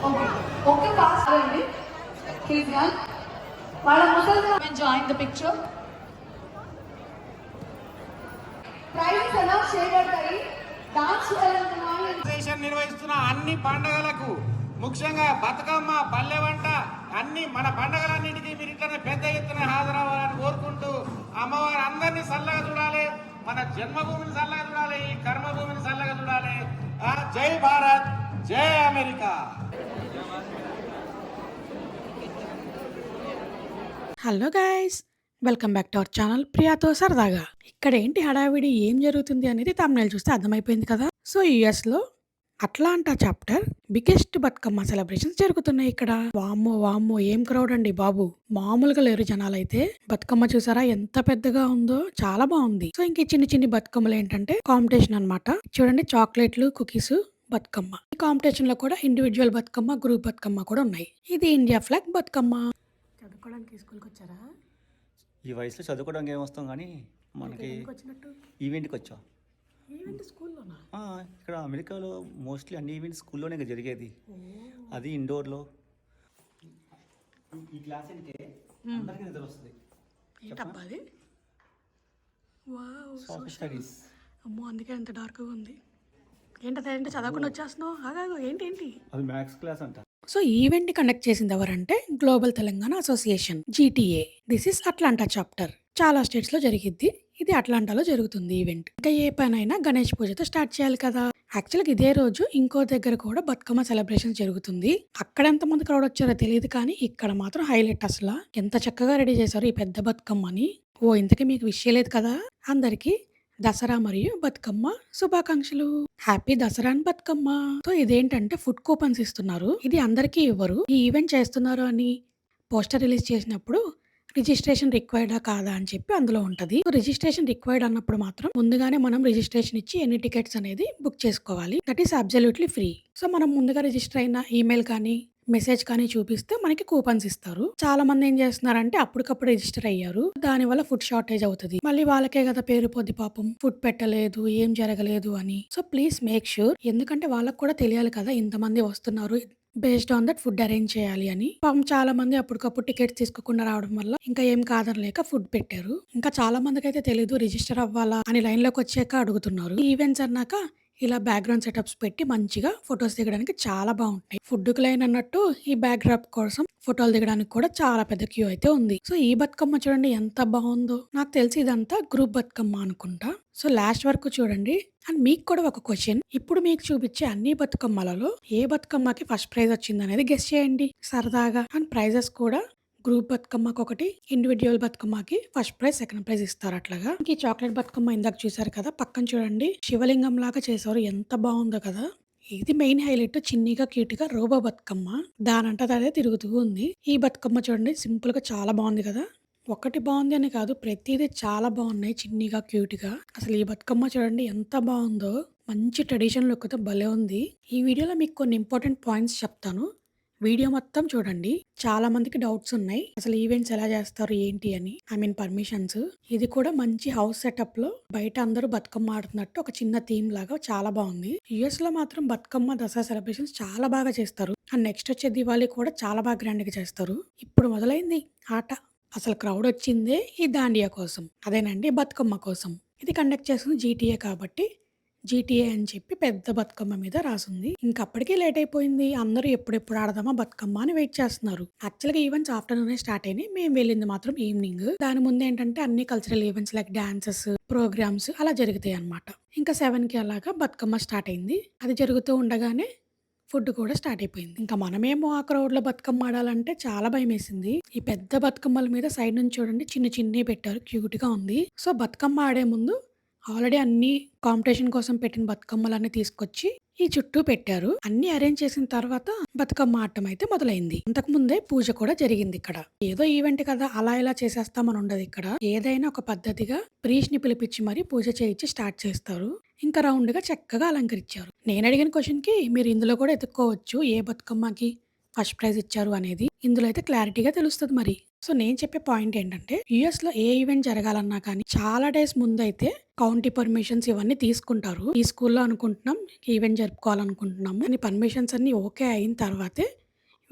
Okay okay fast అండి please గా వాళ్ళ ముసలి join the picture prices announce చేయబడతాయి డాన్స్ చేయాలనుకున్న వాళ్ళు నిర్వహిస్తున్న అన్ని పండుగలకు ముఖ్యంగా బతుకమ్మ పల్లె వంట అన్ని మన పండుగలన్నింటికీ మీరు ఇట్లనే పెద్ద ఎత్తున హాజరవ్వాలని కోరుకుంటూ అమ్మవారు అందరినీ చల్లగా చూడాలి, మన జన్మభూమిని చల్లగా చూడాలి, ఈ కర్మభూమిని చల్లగా చూడాలి. జై భారత్, జై America. Hello guys, welcome back to our channel ప్రియాతో సరదాగా. ఇక్కడ ఏంటి హడావిడి, ఏం జరుగుతుంది అనేది తమ్ముళ్ళు చూస్తే అర్థమైపోయింది కదా. సో యుఎస్లో Atlanta chapter biggest Bathukamma celebrations జరుగుతున్నాయి ఇక్కడ. వామ్మో వామ్మో ఏం క్రౌడ్ అండి బాబు, మామూలుగా లేరు జనాలైతే. బతుకమ్మ చూసారా ఎంత పెద్దగా ఉందో, చాలా బాగుంది. సో ఇంక చిన్ని చిన్ని బతుకమ్మలు ఏంటంటే కాంపిటీషన్ అన్నమాట. చూడండి, చాక్లెట్లు, కుకీస్, బతుకమ్మ. ఈ కాంపిటీషన్ లో కూడా ఇండివిజువల్ బతుకమ్మ, గ్రూప్ బతుకమ్మ కూడా ఉన్నాయి. ఇది ఇండియా ఫ్లాగ్ బతుకమ్మ. చదువుకోవడానికి స్కూల్కి వచ్చారా? ఈ వయసులో చదువుకోవడానికి ఏమొస్తాం, కానీ మనకి వచ్చినట్టు ఈవెంట్కి వచ్చాం. ఈవెంట్ స్కూల్లోనా? ఇక్కడ అమెరికాలో మోస్ట్లీ అన్ని ఈవెంట్స్ స్కూల్లోనే జరిగేది. అది ఇండోర్లో. ఈ క్లాస్ అంటే అందరికీ నిద్ర వస్తుంది. ఏంటబ్బా అది? Wow, social studies. అమ్మో, అందుకే అంత డార్క్గా ఉంది. ఏంటంటే చదవకుండా వచ్చేస్తున్నావు? ఆగాగు, ఏంటి ఏంటి? అది మ్యాథ్స్ క్లాస్ అంట. సో ఈవెంట్ కండక్ట్ చేసింది ఎవరంటే global Telangana association, GTA. This is Atlanta chapter. చాలా స్టేట్స్ లో జరిగిద్ది. ఇది అట్లాంటాలో జరుగుతుంది ఈవెంట్. ఇంకా ఏ పనైనా గణేష్ పూజతో స్టార్ట్ చేయాలి కదా. యాక్చువల్గా ఇదే రోజు ఇంకో దగ్గర కూడా బతుకమ్మ సెలబ్రేషన్ జరుగుతుంది. అక్కడ ఎంత మంది క్రౌడ్ వచ్చారో తెలియదు, కానీ ఇక్కడ మాత్రం హైలైట్. అసలు ఎంత చక్కగా రెడీ చేశారు ఈ పెద్ద బతుకమ్మని. ఓ ఇంతకీ మీకు విషయం లేదు కదా. అందరికి దసరా మరియు బతుకమ్మ శుభాకాంక్షలు. Happy Dasara and Bathukamma. So ఇదేంటంటే ఫుడ్ కూపన్స్ ఇస్తున్నారు. ఇది అందరికీ ఇవ్వరు. ఈ ఈవెంట్ చేస్తున్నారు అని పోస్టర్ రిలీజ్ చేసినప్పుడు రిజిస్ట్రేషన్ రిక్వైర్డా కాదా అని చెప్పి అందులో ఉంటది. సో రిజిస్ట్రేషన్ రిక్వైర్డ్ అన్నప్పుడు మాత్రం ముందుగానే మనం రిజిస్ట్రేషన్ ఇచ్చి ఎన్ని టికెట్స్ అనేది బుక్ చేసుకోవాలి. That is absolutely free. So మనం ముందుగా రిజిస్టర్ అయిన ఈమెయిల్ కానీ మెసేజ్ కానీ చూపిస్తే మనకి కూపన్స్ ఇస్తారు. చాలా మంది ఏం చేస్తున్నారంటే అప్పటికప్పుడు రిజిస్టర్ అయ్యారు, దాని వల్ల ఫుడ్ షార్టేజ్ అవుతుంది. మళ్ళీ వాళ్ళకే కదా పేరు పొద్ది, పాపం ఫుడ్ పెట్టలేదు, ఏం జరగలేదు అని. సో ప్లీజ్ మేక్ ష్యూర్, ఎందుకంటే వాళ్ళకి కూడా తెలియాలి కదా ఇంతమంది వస్తున్నారు, based on that food arrange చేయాలి అని. పాపం చాలా మంది అప్పటికప్పుడు టికెట్స్ తీసుకోకుండా రావడం వల్ల ఇంకా ఏం కాదనలేక ఫుడ్ పెట్టారు. ఇంకా చాలా మందికి అయితే తెలీదు రిజిస్టర్ అవ్వాలా అని లైన్ లోకి వచ్చాక అడుగుతున్నారు. ఈవెంట్స్ అన్నాక ఇలా బ్యాక్గ్రౌండ్ సెటప్స్ పెట్టి మంచిగా ఫొటోస్ దిగడానికి చాలా బాగుంటాయి. ఫుడ్ కు లైన్ అన్నట్టు ఈ బ్యాక్డ్రాప్ కోసం ఫోటోలు దిగడానికి కూడా చాలా పెద్ద క్యూ అయితే ఉంది. సో ఈ బతుకమ్మ చూడండి ఎంత బాగుందో. నాకు తెలిసి ఇదంతా గ్రూప్ బతుకమ్మ అనుకుంటా. సో లాస్ట్ వరకు చూడండి. అండ్ మీకు కూడా ఒక క్వశ్చన్, ఇప్పుడు మీకు చూపించే అన్ని బతుకమ్మలలో ఏ బతుకమ్మకి ఫస్ట్ ప్రైజ్ వచ్చింది అనేది గెస్ చేయండి సరదాగా. అండ్ ప్రైజెస్ కూడా గ్రూప్ బతుకమ్మకి ఒకటి, ఇండివిజువల్ బతుకమ్మకి ఫస్ట్ ప్రైజ్, సెకండ్ ప్రైజ్ ఇస్తారు. అట్లాగా ఈ చాక్లెట్ బతుకమ్మ ఇందాక చూసారు కదా, పక్కన చూడండి శివలింగం లాగా చేశారు, ఎంత బాగుందో కదా. ఇది మెయిన్ హైలైట్. చిన్నిగా క్యూట్ గా రోబో బతుకమ్మ దానంటే అదే తిరుగుతూ ఉంది. ఈ బతుకమ్మ చూడండి సింపుల్ గా చాలా బాగుంది కదా. ఒకటి బాగుంది అని కాదు, ప్రతిదీ చాలా బాగున్నాయి చిన్నిగా క్యూట్ గా. అసలు ఈ బతుకమ్మ చూడండి ఎంత బాగుందో, మంచి ట్రెడిషన్ లుక్ తో భలే ఉంది. ఈ వీడియోలో మీకు కొన్ని ఇంపార్టెంట్ పాయింట్స్ చెప్తాను, వీడియో మొత్తం చూడండి. చాలా మందికి డౌట్స్ ఉన్నాయి అసలు ఈవెంట్స్ ఎలా చేస్తారు ఏంటి అని, ఐ మీన్ పర్మిషన్స్. ఇది కూడా మంచి హౌస్ సెటప్ లో బయట అందరూ బతుకమ్మ ఆడుతున్నట్టు ఒక చిన్న థీమ్ లాగా చాలా బాగుంది. యుఎస్ లో మాత్రం బతుకమ్మ దసరా సెలబ్రేషన్స్ చాలా బాగా చేస్తారు. అండ్ నెక్స్ట్ వచ్చే దివాళీ కూడా చాలా బాగా గ్రాండ్ గా చేస్తారు. ఇప్పుడు మొదలైంది ఆట. అసలు క్రౌడ్ వచ్చిందే ఈ దాండియా కోసం, అదేనండి బతుకమ్మ కోసం. ఇది కండక్ట్ చేస్తుంది GTA కాబట్టి GTA అని చెప్పి పెద్ద బతుకమ్మ మీద రాసుంది. ఇంకప్పటికీ లేట్ అయిపోయింది. అందరూ ఎప్పుడెప్పుడు ఆడదామా బతుకమ్మ అని వెయిట్ చేస్తున్నారు. యాక్చువల్గా ఈవెంట్స్ ఆఫ్టర్నూన్ స్టార్ట్ అయినాయి, మేము వెళ్ళింది మాత్రం ఈవినింగ్. దాని ముందు ఏంటంటే అన్ని cultural events like dances, programmes అలా జరుగుతాయి అనమాట. ఇంకా 7కి అలాగా బతుకమ్మ స్టార్ట్ అయింది. అది జరుగుతూ ఉండగానే ఫుడ్ కూడా స్టార్ట్ అయిపోయింది. ఇంకా మనమేమో ఆ క్రౌడ్ లో బతుకమ్మ ఆడాలంటే చాలా భయం వేసింది. ఈ పెద్ద బతుకమ్మల మీద సైడ్ నుంచి చూడండి చిన్న చిన్నవి పెట్టారు, క్యూట్ గా ఉంది. సో బతుకమ్మ ఆడే ముందు ఆల్రెడీ అన్ని కాంపిటీషన్ కోసం పెట్టిన బతుకమ్మలన్నీ తీసుకొచ్చి ఈ చుట్టూ పెట్టారు. అన్ని అరేంజ్ చేసిన తర్వాత బతుకమ్మ ఆడటం అయితే మొదలైంది. అంతకు ముందే పూజ కూడా జరిగింది ఇక్కడ. ఏదో ఈవెంట్ కదా అలా ఇలా చేసేస్తామని ఉండదు ఇక్కడ. ఏదైనా ఒక పద్ధతిగా ప్రీష్ ని పిలిపించి మరి పూజ చేయించి స్టార్ట్ చేస్తారు. ఇంకా రౌండ్ గా చక్కగా అలంకరించారు. నేను అడిగిన క్వశ్చన్ కి మీరు ఇందులో కూడా ఎత్తుక్కోవచ్చు ఏ బతుకమ్మకి ఫస్ట్ ప్రైజ్ ఇచ్చారు అనేది ఇందులో అయితే క్లారిటీగా తెలుస్తుంది మరి. సో నేను చెప్పే పాయింట్ ఏంటంటే యుఎస్లో ఏ ఈవెంట్ జరగాలన్నా కానీ చాలా డేస్ ముందు అయితే కౌంటీ పర్మిషన్స్ ఇవన్నీ తీసుకుంటారు. ఈ స్కూల్లో అనుకుంటున్నాం ఈవెంట్ జరుపుకోవాలనుకుంటున్నాము అని పర్మిషన్స్ అన్ని ఓకే అయిన తర్వాతే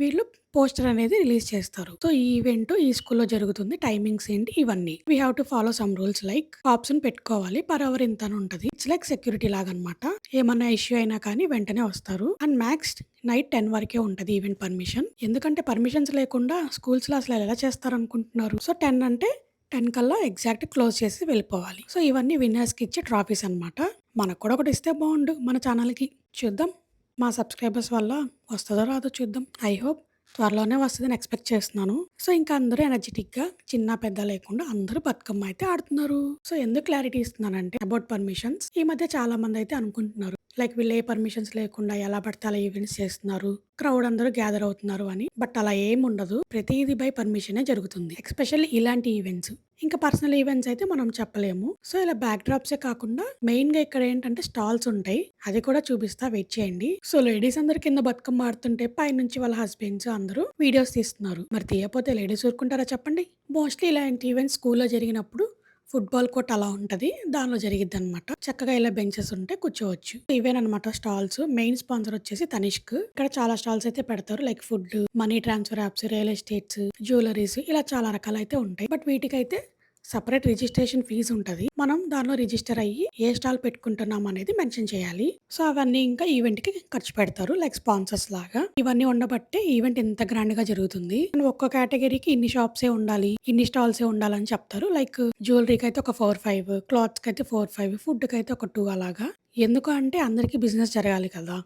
వీళ్ళు పోస్టర్ అనేది రిలీజ్ చేస్తారు. సో ఈ ఈవెంట్ ఈ స్కూల్లో జరుగుతుంది, టైమింగ్స్ ఏంటి ఇవన్నీ. We have to follow some rules like option పెట్టుకోవాలి, పర్ అవర్ ఇంత అని ఉంటది. ఇట్స్ లైక్ సెక్యూరిటీ లాగా అనమాట. ఏమన్నా ఇష్యూ అయినా కానీ వెంటనే వస్తారు. అండ్ మ్యాక్స్ నైట్ 10 వరకే ఉంటది ఈవెంట్ పర్మిషన్. ఎందుకంటే పర్మిషన్స్ లేకుండా స్కూల్స్ లో అసలు ఎలా చేస్తారు అనుకుంటున్నారు. సో 10 అంటే 10 కల్లా ఎగ్జాక్ట్ క్లోజ్ చేసి వెళ్ళిపోవాలి. సో ఇవన్నీ విన్నర్స్ కి ఇచ్చే ట్రాఫీస్ అనమాట. మనకు కూడా ఒకటి ఇస్తే బాగుండు మన ఛానల్ కి. చూద్దాం మా సబ్స్క్రైబర్స్ వల్ల వస్తుందో రాదో చూద్దాం. ఐ హోప్ త్వరలోనే వస్తుందని ఎక్స్పెక్ట్ చేస్తున్నాను. సో ఇంకా అందరూ ఎనర్జెటిక్ గా చిన్న పెద్ద లేకుండా అందరూ బతుకమ్మ అయితే ఆడుతున్నారు. సో ఎందుకు క్లారిటీ ఇస్తున్నానంటే అబౌట్ పర్మిషన్స్. ఈ మధ్య చాలా మంది అయితే అనుకుంటున్నారు లైక్ వీళ్ళు ఏ పర్మిషన్స్ లేకుండా ఎలా పడితే అలా ఈవెంట్స్ చేస్తున్నారు, క్రౌడ్ అందరూ గ్యాదర్ అవుతున్నారు అని. బట్ అలా ఏం ఉండదు, ప్రతిదీ బై పర్మిషనే జరుగుతుంది. ఎస్పెషల్లీ ఇలాంటి ఈవెంట్స్. ఇంకా పర్సనల్ ఈవెంట్స్ అయితే మనం చెప్పలేము. సో ఇలా బ్యాక్ డ్రాప్సే కాకుండా మెయిన్ గా ఇక్కడ ఏంటంటే స్టాల్స్ ఉంటాయి, అది కూడా చూపిస్తా, వెయిట్ చేయండి. సో లేడీస్ అందరు కింద బతుకమ్మ ఆడుతుంటే పైనుంచి వాళ్ళ హస్బెండ్స్ అందరూ వీడియోస్ తీస్తున్నారు. మరి తీయపోతే లేడీస్ ఊరుకుంటారా చెప్పండి. మోస్ట్లీ ఇలాంటి ఈవెంట్స్ స్కూల్లో జరిగినప్పుడు ఫుట్బాల్ కోర్ట్ అలా ఉంటది, దానిలో జరిగిద్ది అనమాట. చక్కగా ఇలా బెంచెస్ ఉంటే కూర్చోవచ్చు. ఇవేనమాట స్టాల్స్. మెయిన్ స్పాన్సర్ వచ్చేసి తనిష్క్. ఇక్కడ చాలా స్టాల్స్ అయితే పెడతారు like food, money transfer apps, real estates, jewelleries, ఇలా చాలా రకాలు అయితే ఉంటాయి. బట్ వీటికైతే సపరేట్ రిజిస్ట్రేషన్ ఫీజు ఉంటది. మనం దానిలో రిజిస్టర్ అయ్యి ఏ స్టాల్ పెట్టుకుంటున్నాం అనేది మెన్షన్ చేయాలి. సో అవన్నీ ఇంకా ఈవెంట్ కి ఖర్చు పెడతారు లైక్ స్పాన్సర్స్ లాగా. ఇవన్నీ ఉండబట్టే ఈవెంట్ ఇంత గ్రాండ్ గా జరుగుతుంది. ఒక్క కేటగిరీకి ఇన్ని షాప్సే ఉండాలి, ఇన్ని స్టాల్సే ఉండాలని చెప్తారు. లైక్ జ్యువెలరీకి అయితే ఒక 4-5, క్లాత్స్ కి అయితే 4-5, ఫుడ్ కి అయితే ఒక 2 అలాగా. ఎందుకు అంటే అందరికి బిజినెస్ జరగాలి కదా.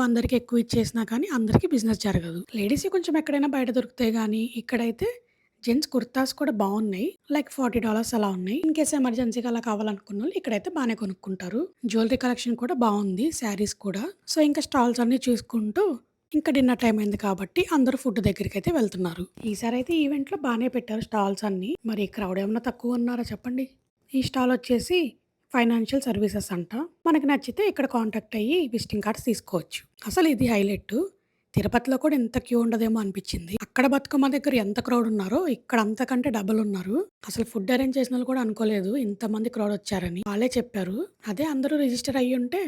అందరికి ఎక్కువ ఇచ్చేసినా కానీ అందరికి బిజినెస్ జరగదు. లేడీస్ కొంచెం ఎక్కడైనా బయట దొరుకుతాయి కానీ ఇక్కడైతే జెంట్స్ కుర్తాస్ కూడా బాగున్నాయి లైక్ $40 అలా ఉన్నాయి. ఇన్ కేస్ ఎమర్జెన్సీగా అలా కావాలనుకున్న వాళ్ళు ఇక్కడైతే బాగానే కొనుక్కుంటారు. జ్యువెలరీ కలెక్షన్ కూడా బాగుంది, శారీస్ కూడా. సో ఇంకా స్టాల్స్ అన్ని చూసుకుంటూ ఇంకా డిన్నర్ టైం అయింది కాబట్టి అందరూ ఫుడ్ దగ్గరికి అయితే వెళ్తున్నారు. ఈసారి అయితే ఈవెంట్ లో బాగానే పెట్టారు స్టాల్స్ అన్ని. మరి క్రౌడ్ ఏమన్నా తక్కువ ఉన్నారా చెప్పండి. ఈ స్టాల్ వచ్చేసి ఫైనాన్షియల్ సర్వీసెస్ అంట. మనకి నచ్చితే ఇక్కడ కాంటాక్ట్ అయ్యి విజిటింగ్ కార్డ్స్ తీసుకోవచ్చు. అసలు ఇది హైలైట్. తిరుపతిలో కూడా ఎంత క్యూ ఉండదేమో అనిపించింది. అక్కడ బతుకమ్మ దగ్గర ఎంత క్రౌడ్ ఉన్నారో ఇక్కడ అంతకంటే డబుల్ ఉన్నారు. అసలు ఫుడ్ అరేంజ్ చేసిన వాళ్ళు కూడా అనుకోలేదు ఇంతమంది క్రౌడ్ వచ్చారని. వాళ్ళే చెప్పారు. అదే అందరూ రిజిస్టర్ అయ్యి ఉంటే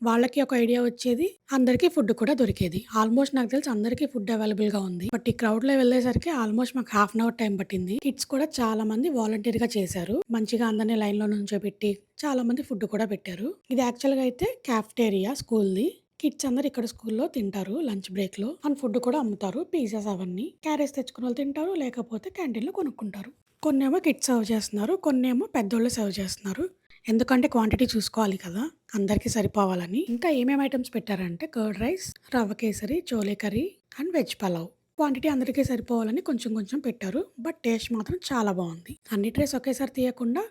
వాళ్ళకి ఒక ఐడియా వచ్చేది, అందరికీ ఫుడ్ కూడా దొరికేది. ఆల్మోస్ట్ నాకు తెలిసి అందరికీ ఫుడ్ అవైలబుల్ గా ఉంది. బట్ ఈ క్రౌడ్ లో వెళ్ళేసరికి ఆల్మోస్ట్ మాకు ½ అవర్ టైం పట్టింది. కిడ్స్ కూడా చాలా మంది వాలంటీర్ గా చేశారు. మంచిగా అందరినీ లైన్ లో నుంచోబెట్టి చాలా మంది ఫుడ్ కూడా పెట్టారు. ఇది యాక్చువల్ గా అయితే క్యాఫ్టేరియా స్కూల్ది. కిడ్స్ అందరు ఇక్కడ స్కూల్లో తింటారు లంచ్ బ్రేక్ లో. అండ్ ఫుడ్ కూడా అమ్ముతారు, పిజ్జాస్ అవన్నీ. క్యారేజ్ తెచ్చుకున్న వాళ్ళు తింటారు, లేకపోతే క్యాంటీన్ లో కొనుక్కుంటారు. కొన్నేమో కిడ్స్ సర్వ్ చేస్తున్నారు, కొన్నేమో పెద్దోళ్ళు సర్వ్ చేస్తున్నారు. ఎందుకంటే క్వాంటిటీ చూసుకోవాలి కదా, అందరికీ సరిపోవాలని. ఇంకా ఏమేమి ఐటమ్స్ పెట్టారంటే కర్డ్ రైస్, రవ్వ kesari, chole curry and veg pulao. Quantity అందరికీ సరిపోవాలని కొంచెం కొంచెం పెట్టారు. బట్ టేస్ట్ మాత్రం చాలా బాగుంది. అన్ని ట్రేస్ ఒకేసారి తీయకుండా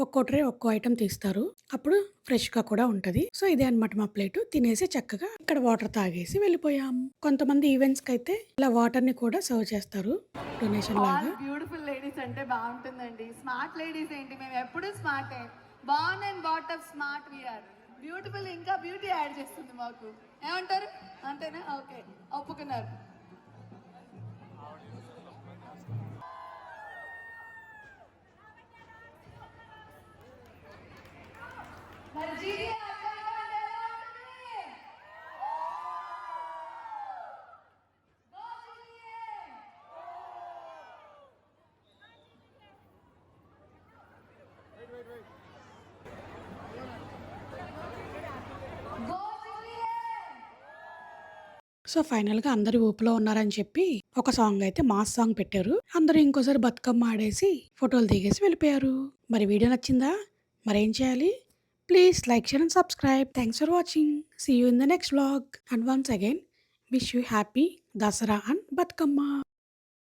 ఒక్కో ట్రే ఒక్కో ఐటమ్ తీస్తారు, అప్పుడు ఫ్రెష్ గా కూడా ఉంటది. సో ఇదే అనమాట మా ప్లేట్. తినేసి చక్కగా ఇక్కడ వాటర్ తాగేసి వెళ్ళిపోయాం. కొంతమంది ఈవెంట్స్ కి అయితే ఇలా వాటర్ ని కూడా సర్వ్ చేస్తారు డొనేషన్ లాగా. బ్యూటిఫుల్ లేడీస్ అంటే బాగుంటుందండి. స్మార్ట్ లేడీస్ ఏంటి, మేము ఎప్పుడు స్మార్టే. Born and bottom smart we are. Beautiful ఇంకా బ్యూటీ యాడ్ చేస్తుంది మాకు. ఏమంటారు, అంతేనా? ఓకే, ఒప్పుకున్నారు. మరి జీడి అట్లాంటి అంటే ఎలా ఉంటుంది? Go GDA! Go GDA! So final గా అందరు ఊపులో ఉన్నారని చెప్పి ఒక సాంగ్ అయితే మాస్ సాంగ్ పెట్టారు. అందరూ ఇంకోసారి బతుకమ్మ ఆడేసి ఫోటోలు దిగేసి వెళ్ళిపోయారు. మరి వీడియో నచ్చిందా? మరేం చేయాలి? Please like, share and subscribe. Thanks for watching. See you in the next vlog. And once again, wish you happy Dasara and Batkama.